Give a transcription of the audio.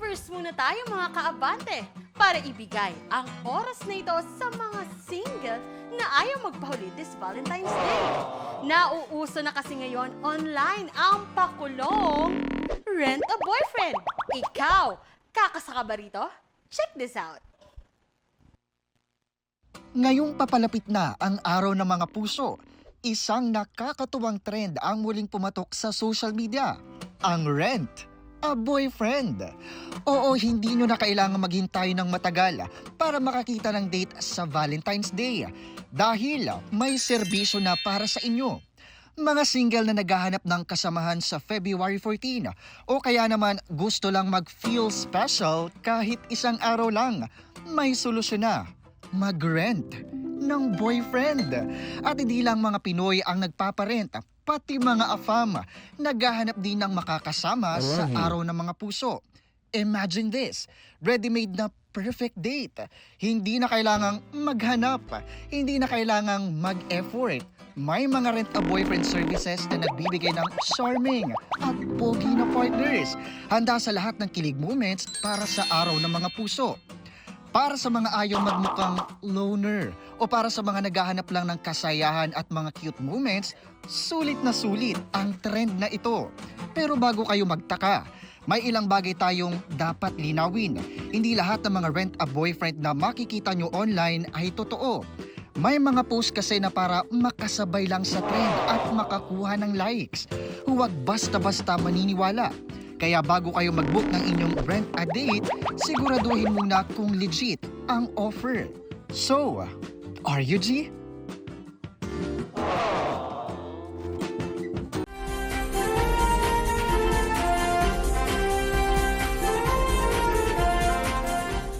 First muna tayo mga kaabante para ibigay ang oras na ito sa mga single na ayaw magpahuli this Valentine's Day. Nauuso na kasi ngayon online ang pakulong Rent a Boyfriend. Ikaw, kakasaka ba rito? Check this out. Ngayong papalapit na ang araw ng mga puso, isang nakakatuwang trend ang muling pumatok sa social media, ang Rent a Boyfriend. Oo, hindi nyo na kailangan maghintay ng matagal para makakita ng date sa Valentine's Day dahil may serbisyo na para sa inyo. Mga single na naghahanap ng kasamahan sa February 14 o kaya naman gusto lang mag-feel special kahit isang araw lang, may solusyon na. Mag-rent ng boyfriend. At hindi lang mga Pinoy ang nagpaparent, pati mga AFAM naghahanap din ng makakasama sa araw ng mga puso. Imagine this, ready-made na perfect date. Hindi na kailangang maghanap, hindi na kailangang mag-effort. May mga rent-a-boyfriend services na nagbibigay ng charming at pogi na partners. Handa sa lahat ng kilig moments para sa araw ng mga puso. Para sa mga ayaw magmukhang loner o para sa mga naghahanap lang ng kasayahan at mga cute moments, sulit na sulit ang trend na ito. Pero bago kayo magtaka, may ilang bagay tayong dapat linawin. Hindi lahat ng mga rent-a-boyfriend na makikita nyo online ay totoo. May mga post kasi na para makasabay lang sa trend at makakuha ng likes. Huwag basta-basta maniniwala. Kaya bago kayo mag-book ng inyong rent-a-date, siguraduhin muna kung legit ang offer. So, are you G?